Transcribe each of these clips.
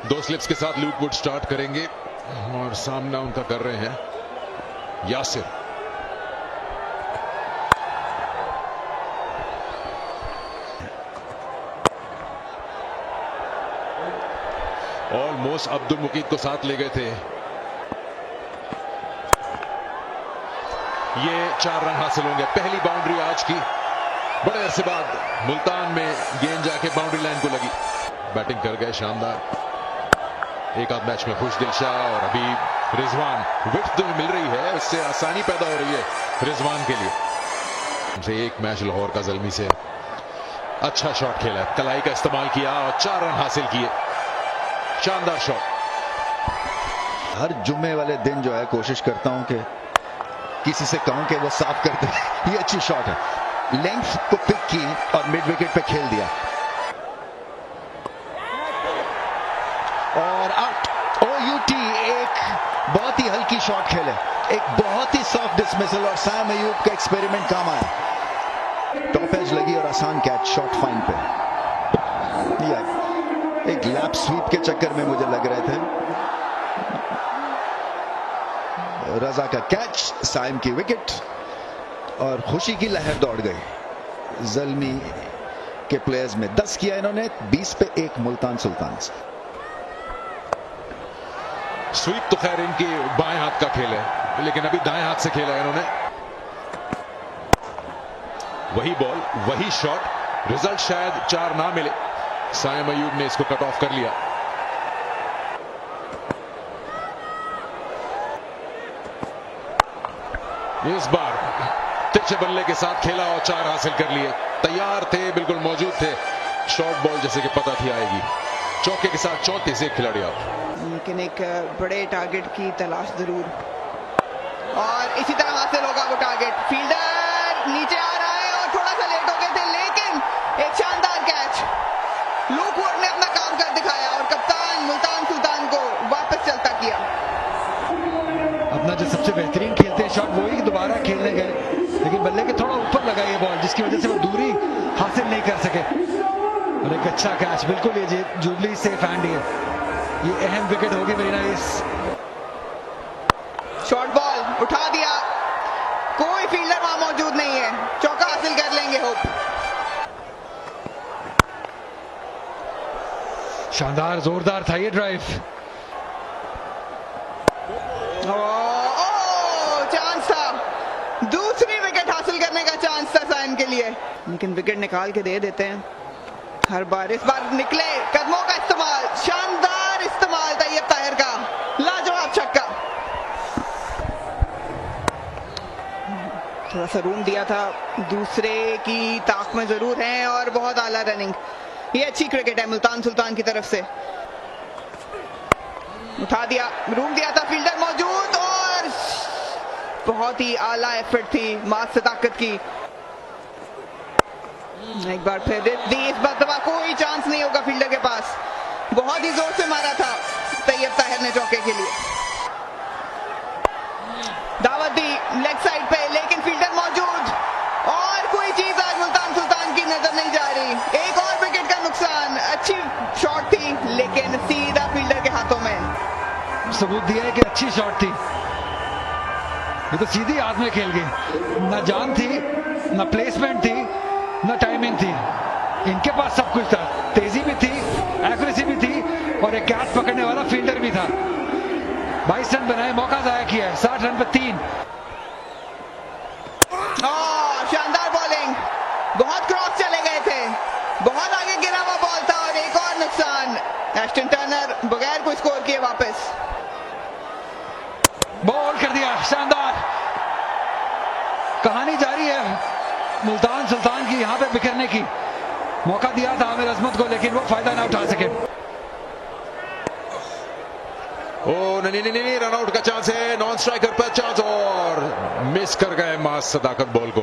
दो स्लिप्स के साथ ल्यूक वुड स्टार्ट करेंगे और सामना उनका कर रहे हैं यासिर। ऑलमोस्ट अब्दुल मुकीद को साथ ले गए थे। ये 4 रन हासिल होंगे। पहली बाउंड्री आज की। बड़े अरसे बाद मुल्तान में गेंद जाके बाउंड्री लाइन को लगी। बैटिंग कर गए शानदार। एक आध मैच में खुश दिलशाह और अभी रिजवान। विकेट तो मिल रही है, उससे आसानी पैदा हो रही है रिजवान के लिए। एक मैच लाहौर का ज़ल्मी से अच्छा शॉट खेला, कलाई का इस्तेमाल किया और 4 रन हासिल किए। शानदार शॉट। हर जुम्मे वाले दिन जो है कोशिश करता हूं कि किसी से कहूं कि वो साफ कर दे। ये अच्छी शॉट है, लेंथ को पिक की और मिड विकेट पे खेल दिया और आउट। OUT एक बहुत ही हल्की शॉट खेले, एक बहुत ही सॉफ्ट डिसमिसल और साम अयूब का एक्सपेरिमेंट काम आया। टॉप एज लगी और आसान कैच शॉट फाइन पे। एक लैप स्वीप के चक्कर में मुझे लग रहे थे। रजा का कैच, साइम की विकेट और खुशी की लहर दौड़ गई। ज़ल्मी के प्लेयर्स में 10 किया इन्होंने, 20 पे 1 मुल्तान सुल्तान से। स्वीप तो खैर इनके बाएं हाथ का खेल है, लेकिन अभी दाएं हाथ से खेला है इन्होंने। वही बॉल, वही शॉट, रिजल्ट शायद 4 ना मिले। साइम अयूब ने इसको कट ऑफ कर लिया। इस बार तिरछे बल्ले के साथ खेला और 4 हासिल कर लिए। तैयार थे, बिल्कुल मौजूद थे। शॉर्ट बॉल जैसे कि पता थी आएगी। चौके के साथ 34 से खिलाड़ी आउट। लेकिन एक बड़े टारगेट की तलाश जरूर, और इसी तरह हासिल होगा वो टारगेट। फील्डर नीचे आ रहा है और थोड़ा सा लेट हो गए थे, लेकिन एक शानदार कैच। ल्यूक वुड ने अपना काम कर दिखाया और कप्तान मुल्तान सुल्तान को वापस चलता किया। अपना जो सबसे बेहतरीन खेलते हैं शॉट वही दोबारा खेलने गए, लेकिन बल्ले के थोड़ा ऊपर लगा ये बॉल, जिसकी वजह से वो दूरी हासिल नहीं कर सके। और एक अच्छा कैच, बिल्कुल ये जुबली सेफ हैंड है। ये अहम विकेट होगी मेरी इस। शॉर्ट बॉल उठा दिया, कोई फील्डर वहां मौजूद नहीं है। चौका हासिल कर लेंगे होप। शानदार जोरदार था ये ड्राइव। चांस था, दूसरी विकेट हासिल करने का चांस था साइम के लिए, लेकिन विकेट निकाल के दे देते हैं हर बार। इस बार निकले कदमों का इस्तेमाल, शानदार इस्तेमाल तैयब ताहिर का, लाजवाब छक्का। थोड़ा सा रूम दिया था, दूसरे की ताक में जरूर है और बहुत आला रनिंग। ये अच्छी क्रिकेट है मुल्तान सुल्तान की तरफ से। उठा दिया, रूम दिया था, फील्डर मौजूद और बहुत ही आला एफर्ट थी मास से ताकत की। एक बार फिर दी, इस बार कोई चांस नहीं होगा फील्डर के पास। बहुत ही जोर से मारा था तैयब ताहिर ने चौके के लिए। दावत दी लेग साइड पे, लेकिन फील्डर मौजूद और कोई चीज आज मुल्तान सुल्तान की नजर नहीं जा रही। एक और विकेट का नुकसान। अच्छी शॉट थी लेकिन सीधा फील्डर के हाथों में। सबूत दिया है कि अच्छी शॉट थी, ये तो सीधी हाथ में खेल गई। ना जान थी, ना प्लेसमेंट थी, ना टाइमिंग थी। इनके पास सब कुछ था, तेजी भी थी, एक्यूरेसी भी थी और एक कैच पकड़ने वाला फील्डर भी था। 22 रन बनाए, मौका जाया किया है। 60 रन पे 3। शानदार बॉलिंग, बहुत क्रॉस चले गए थे, बहुत आगे गिरा हुआ बॉल था और एक और नुकसान। एस्टन टर्नर बगैर कोई स्कोर किए वापस बॉल कर दिया। शानदार कहानी जारी है मुल्तान सुल्तान की, यहां पे बिखरने की। मौका दिया था आमिर अजमत को, लेकिन वो फायदा ना उठा सके। नहीं, रन आउट का चांस है, नॉन स्ट्राइकर पर चांस और मिस कर गए मास सदाकत बॉल को।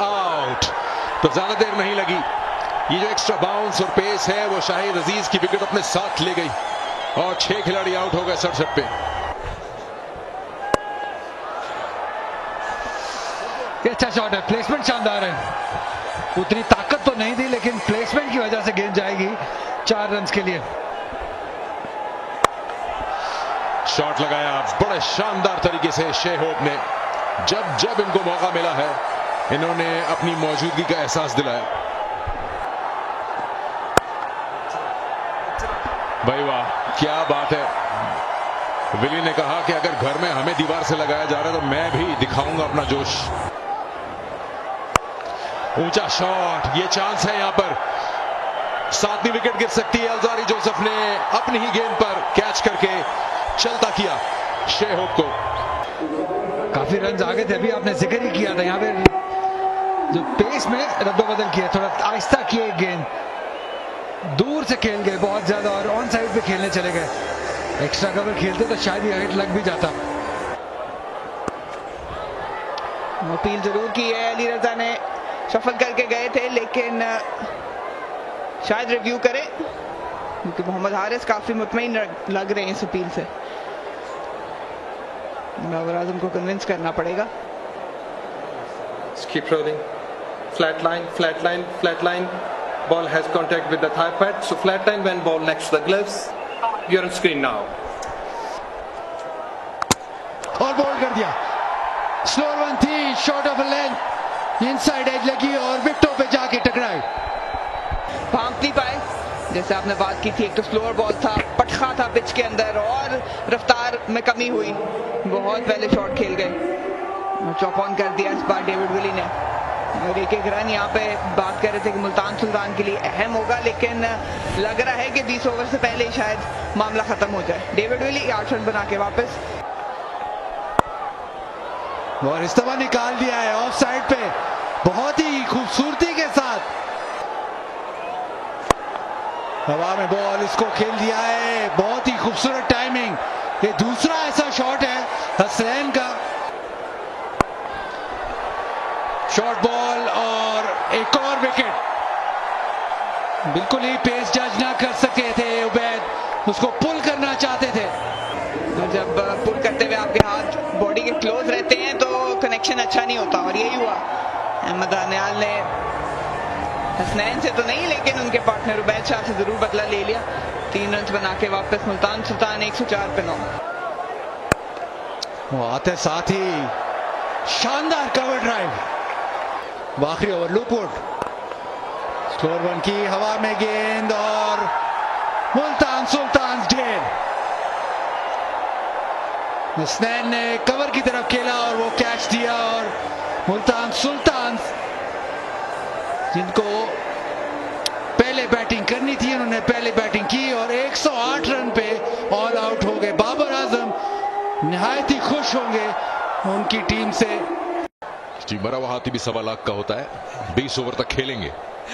आउट। तो ज्यादा देर नहीं लगी। ये जो एक्स्ट्रा बाउंस और पेस है वो शाहिद अजीज की विकेट अपने साथ ले गई। और 6 खिलाड़ी आउट हो गए 67 पे। अच्छा शॉट है, प्लेसमेंट शानदार है। उतनी ताकत तो नहीं थी लेकिन प्लेसमेंट की वजह से गेंद जाएगी 4 रन के लिए। शॉट लगाया बड़े शानदार तरीके से शे होप ने। जब जब इनको मौका मिला है इन्होंने अपनी मौजूदगी का एहसास दिलाया। भाई वाह, क्या बात है। विली ने कहा कि अगर घर में हमें दीवार से लगाया जा रहा है तो मैं भी दिखाऊंगा अपना जोश। ऊंचा शॉट, ये चांस है यहां पर 7वीं विकेट गिर सकती है। अल्जारी जोसेफ ने अपनी ही गेंद पर कैच करके चलता किया शे होप को। काफी रन आ गए थे, अभी आपने जिक्र ही किया था। यहाँ पे जो पेस में रद्दोबदल किया, थोड़ा आहिस्ता किए, गेंद दूर से खेल गए बहुत ज्यादा और ऑन साइड पे खेलने चले गए। एक्स्ट्रा कवर खेलते तो शायद ये हिट लग भी जाता। अपील जरूर की है, अली रजा ने सफल करके गए थे लेकिन शायद रिव्यू करें क्योंकि मोहम्मद हारिस काफी मुतमईन लग रहे हैं इस अपील से। बाबर आजम को कन्विंस करना पड़ेगा। Keep rolling. Flat line, flat line, flat line. Ball has contact with the thigh pad. So flat line when ball next to the gloves. You're on screen now. और बॉल कर दिया। Slower one थी, short of a length, inside edge लगी और विकेटों पे जाके टकराई। भांप नहीं पाए, जैसे आपने बात की थी। एक तो स्लोअर बॉल था, पटखा था पिच के अंदर और रफ्तार में कमी हुई। बहुत पहले शॉट खेल गए, चॉप ऑन कर दिया इस बार डेविड विली ने। और एक रन यहाँ पे बात कर रहे थे कि मुल्तान सुल्तान के लिए अहम होगा, लेकिन लग रहा है कि 20 ओवर से पहले ही शायद मामला खत्म हो जाए। डेविड विली 8 रन बना के वापस। और इस्तेमाल निकाल दिया है ऑफ साइड पे बहुत ही खूबसूरती के साथ। हवा में बॉल इसको खेल दिया है, बहुत ही खूबसूरत टाइमिंग। ये दूसरा ऐसा शॉट है हसनैन का। शॉर्ट बॉल और एक और विकेट। बिल्कुल ही पेस जज ना कर सके थे उबैद, उसको पुल करना चाहते थे। और जब पुल करते हुए आपके हाथ बॉडी के क्लोज रहते हैं तो कनेक्शन अच्छा नहीं होता, और यही हुआ। अहमद दानियाल ने हसनैन से तो नहीं लेकिन उनके पार्टनर उबैद शाह से जरूर बदला ले लिया। 3 रन बना के वापस मुल्तान सुल्तान 104 पे 9। वो आते साथ ही शानदार कवर ड्राइव। आखिरी ओवर लूपवुड, स्लोअर वन की हवा में गेंद और मुल्तान सुल्तान ढेर। हसनैन ने कवर की तरफ खेला और वो कैच दिया और मुल्तान सुल्तान जिनको पहले बैटिंग करनी थी उन्होंने पहले बैटिंग की और 108 रन पे ऑल आउट हो गए। बाबर आजम निहायत ही खुश होंगे उनकी टीम से। जी, मरा हुआ हाथी भी 1.25 लाख का होता है। 20 ओवर तक खेलेंगे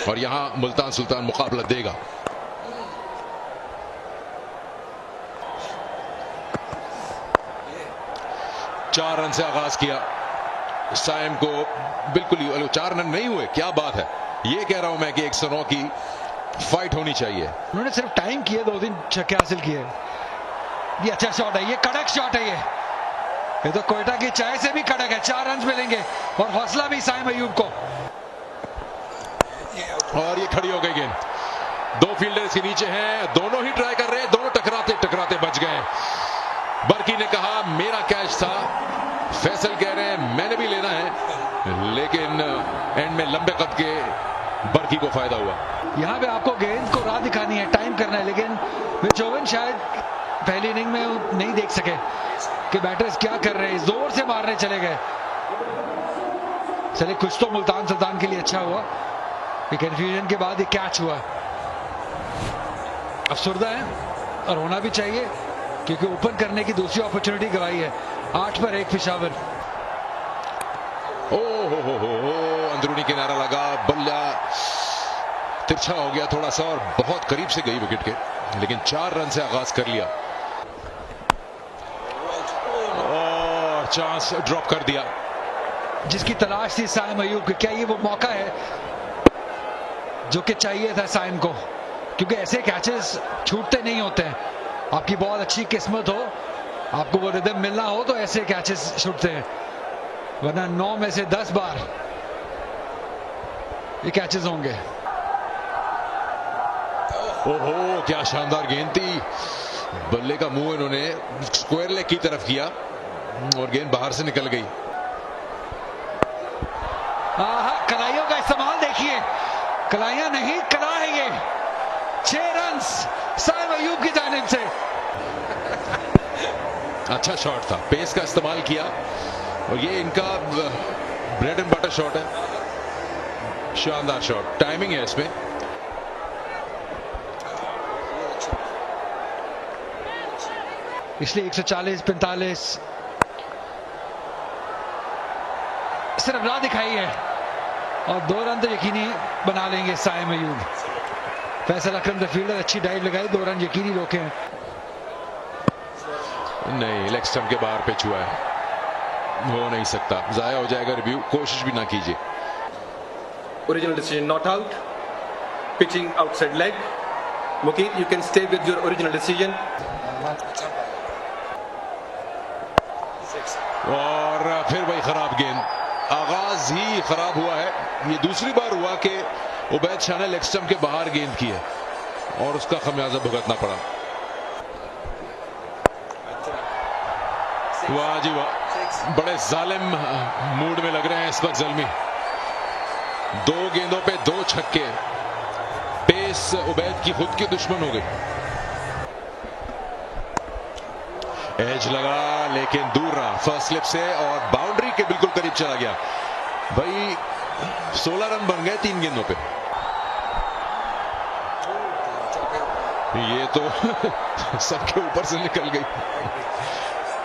और यहां मुल्तान सुल्तान मुकाबला देगा। चार रन से आगाज किया साइम को, बिल्कुल ही 4 रन नहीं हुए। क्या बात है, ये कह रहा हूं मैं कि 109 की फाइट होनी चाहिए। उन्होंने सिर्फ टाइम किए, 2-3 छक्के हासिल किए। ये अच्छा शॉट है, ये कड़क शॉट है। ये तो कोयटा की चाय से भी कड़क है। 4 रन मिलेंगे और हौसला भी साइम अयूब को। और ये खड़ी हो गई गेंद, 2 फील्डर्स के नीचे हैं, दोनों ही ट्राई कर रहे हैं, दोनों टकराते टकराते बच गए। बर्की ने कहा मेरा कैच था, फैसल कह रहे हैं मैंने भी लेना है, लेकिन एंड में लंबे कद के बर्की को फायदा हुआ। यहाँ पे आपको गेंद को राह दिखानी है, टाइम करना है, लेकिन विच ओवन शायद पहली इनिंग में नहीं देख सके कि बैटर्स क्या कर रहे हैं, जोर से मारने चले गए। चले कुछ तो मुल्तान सुल्तान के लिए अच्छा हुआ कि कंफ्यूजन के बाद ये कैच हुआ। अफसरदा है और होना भी चाहिए क्योंकि ओपन करने की दूसरी अपॉर्चुनिटी गवाई है। 8 पर 1 पेशावर। ओ हो, अंदरूनी किनारा लगा, बल्ला तिरछा हो गया थोड़ा सा और बहुत करीब से गई विकेट के, लेकिन 4 रन से आगाज कर लिया और चांस ड्रॉप कर दिया। जिसकी तलाश थी साइम अयूब की, क्या ये वो मौका है जो कि चाहिए था साइम को, क्योंकि ऐसे कैचेस छूटते नहीं होते हैं। आपकी बहुत अच्छी किस्मत हो, आपको वो रिदम मिलना हो तो ऐसे कैचेस छूटते हैं, वरना 9 में से 10 बार ये कैचेस होंगे। ओहो, क्या शानदार गेंद थी। बल्ले का मुंह इन्होंने स्क्वायर लेग की तरफ किया और गेंद बाहर से निकल गई। कलाइयों का इस्तेमाल देखिए, कलाइयां नहीं कला है ये। 6 रन साइम अयूब की जानिब से। अच्छा शॉट था, पेस का इस्तेमाल किया और ये इनका ब्रेड एंड बटर शॉट है। शानदार शॉट, टाइमिंग है इसमें। इसलिए 140-45 सिर्फ राह दिखाई है और 2 रन तो यकीनी बना लेंगे साइम अयूब। फैसल अकरम द फील्डर अच्छी डाइव लगाई, 2 रन यकीनी रोके हैं। नहीं, लेग स्टंप के बाहर पिच हुआ है, हो नहीं सकता, जाया हो जाएगा रिव्यू, कोशिश भी ना कीजिए। Original decision not out. Pitching outside leg. Mukeet, you can stay with your original decision. और फिर वही खराब गेंद, आगाज ही खराब हुआ है। ये दूसरी बार हुआ कि उबैद शाह ने लेग स्टंप के बाहर गेंद की है और उसका खमियाजा भुगतना पड़ा। वाह जी वाह, बड़े जालिम मूड में लग रहे हैं इस वक्त ज़ल्मी। 2 गेंदों पे 2 छक्के, पेस उबैद की खुद की दुश्मन हो गई। एज लगा लेकिन दूर रहा फर्स्ट स्लिप से और बाउंड्री के बिल्कुल करीब चला गया। भाई 16 रन बन गए 3 गेंदों पे। ये तो सबके ऊपर से निकल गई,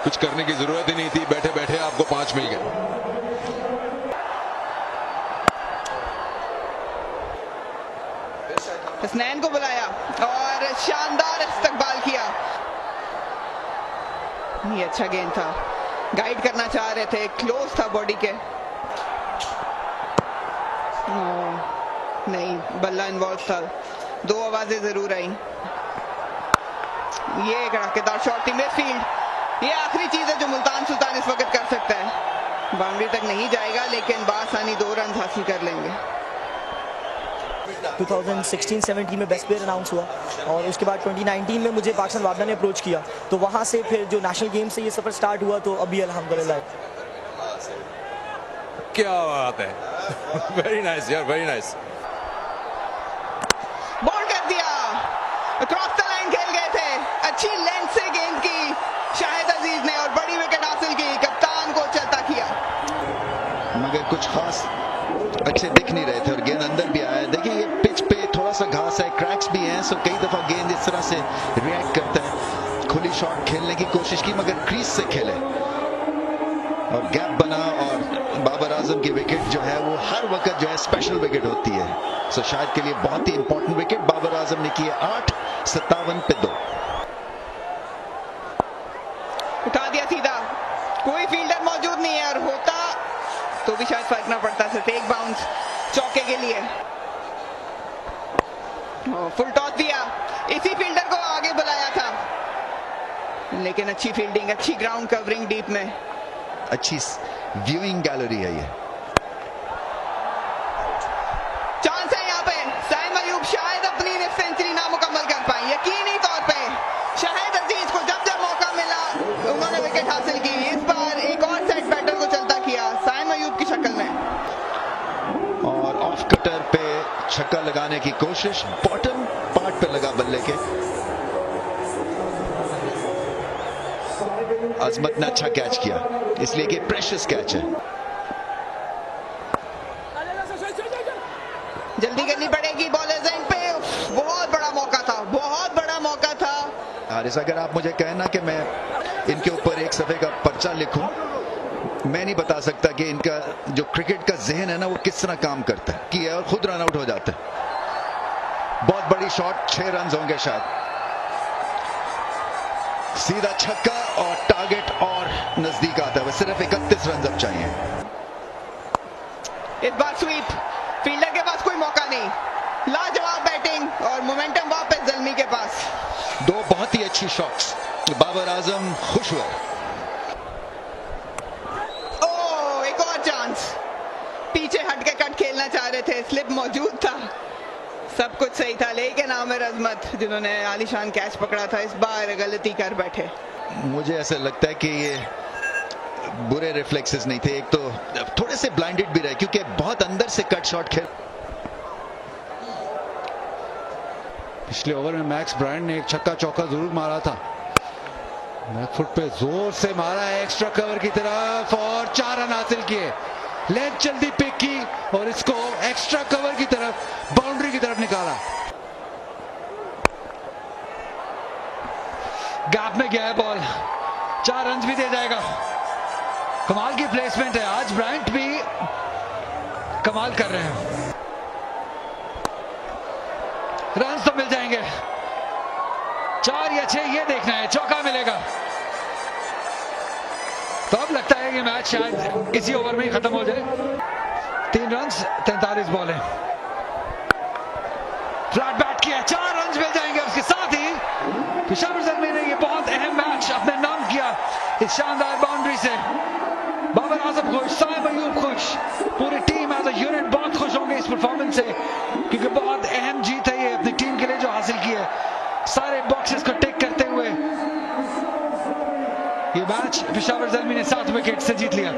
कुछ करने की जरूरत ही नहीं थी, बैठे बैठे आपको 5 मिल गए। हसनैन को बुलाया और शानदार इस्तकबाल किया। ये अच्छा गेंद था, गाइड करना चाह रहे थे, क्लोज था बॉडी के। नहीं, बल्ला इन्वॉल्व था, 2 आवाजें जरूर आई। ये कड़ाकेदार शॉट थी मिडफील्ड, ये आखिरी चीज है जो मुल्तान सुल्तान इस वक्त कर सकता है। बाउंड्री तक नहीं जाएगा लेकिन बासानी 2 रन हासिल कर लेंगे। 2016-17 में बेस्ट प्लेयर अनाउंस हुआ और उसके बाद 2019 में मुझे पाकिस्तान वापदा ने अप्रोच किया, तो वहाँ से फिर जो नेशनल गेम से ये सफ़र स्टार्ट हुआ, तो अभी अल्हम्दुलिल्लाह। क्या बात है, वेरी नाइस यार, वेरी नाइस। बॉल कर दिया, क्रॉस द लाइन खेल गए थे, अच्छी लेंथ से गेंद की शाहिद अजीज ने और बड़ी विकेट हासिल की, कप्तान को चलता किया। मगर कुछ खास अच्छे दिख नहीं रहे थे और गेंद अंदर भी आया। देखिए ये पिच पे थोड़ा सा घास है, क्रैक्स भी हैं, सो कई दफा गेंद इस तरह से रिएक्ट करता है। खुली शॉट खेलने की कोशिश की मगर क्रीज से खेले और गैप बना और बाबर आजम की विकेट जो है वो हर वक्त जो है स्पेशल विकेट होती है। सो शायद के लिए बहुत ही इंपॉर्टेंट विकेट बाबर आजम ने की है। 8 57 पे 2 उठा दिया सीधा, कोई फील्डर मौजूद नहीं है और होता तो भी शायद फर्क ना पड़ता। सिर्फ एक बाउंस चौके के लिए। फुल टॉस दिया, इसी फील्डर को आगे बुलाया था लेकिन अच्छी फील्डिंग, अच्छी ग्राउंड कवरिंग डीप में, अच्छी व्यूइंग गैलरी है ये। चांस है यहाँ पे, साइम अयूब शायद अपनी सेंचुरी ना मुकम्मल कर पाए। यकीनी तौर पे शाहिद अजीज को जब जब मौका मिला उन्होंने विकेट हासिल की। इस बार एक और सेट बैटर को चलता किया साइम अयूब की शक्ल में और ऑफ कटर पे छक्का लगाने की कोशिश, बॉटम पार्ट पे लगा बल्ले के। अजमत ने अच्छा कैच किया, इसलिए कि प्रेशियस कैच है। जल्दी करनी पड़ेगी बॉलर्स एंड पे। बहुत बड़ा मौका था, बहुत बड़ा मौका था। हारिस, अगर आप मुझे कहना कि मैं इनके ऊपर एक सफे का पर्चा लिखूं, मैं नहीं बता सकता कि इनका जो क्रिकेट का जहन है ना वो किस तरह काम करता है कि और खुद रन आउट हो जाता है। बहुत बड़ी शॉट, 6 रन होंगे शायद। सीधा छक्का और टारगेट और नजदीक आता है। सिर्फ 31 रन अब चाहिए। इस बार स्वीप, फील्डर के पास कोई मौका नहीं, लाजवाब बैटिंग और मोमेंटम वापस ज़ल्मी के पास। दो बहुत ही अच्छी शॉट्स, बाबर आजम खुश हुए। ओ एक और चांस, पीछे हट के कट खेलना चाह रहे थे, स्लिप मौजूद था, सब कुछ सही था, लेकिन आमिर अजमत जिन्होंने आलीशान कैच पकड़ा था इस बार गलती कर बैठे। मुझे ऐसा लगता है कि ये बुरे रिफ्लेक्सेस नहीं थे, एक तो थोड़े से ब्लाइंडेड भी रहे क्योंकि बहुत अंदर से कट शॉट खेल। पिछले ओवर में मैक्स ब्रायन ने एक छक्का चौका जरूर मारा था, बैकफुट पे जोर से मारा है एक्स्ट्रा कवर की तरफ और 4 रन हासिल किए। लेंथ जल्दी पिक की और इसको एक्स्ट्रा कवर की तरफ, बाउंड्री की तरफ निकाला। गैप में गया है बॉल, 4 रन भी दे जाएगा। कमाल की प्लेसमेंट है, आज ब्रायंट भी कमाल कर रहे हैं। रन तो मिल जाएंगे, 4 या 6 ये देखना है, चौका मिलेगा तो अब लगता है कि मैच शायद इसी ओवर में ही खत्म हो जाए। 3 रन 43 बॉल है, फ्लैट बैट किया, 4 रन मिल जाएंगे। उसके साथ ही पेशावर ज़ल्मी ने ये बहुत अहम मैच अपने नाम किया इस शानदार बाउंड्री से। बाबर आजम खुश, साइम अयूब खुश, पूरी टीम एज अ यूनिट बहुत खुश होंगे इस परफॉर्मेंस से, क्योंकि बहुत अहम जीत है ये अपनी टीम के लिए जो हासिल की है। सारे बॉक्सेस को टिक करते हुए ये मैच पेशावर ज़ल्मी ने 7 विकेट से जीत लिया।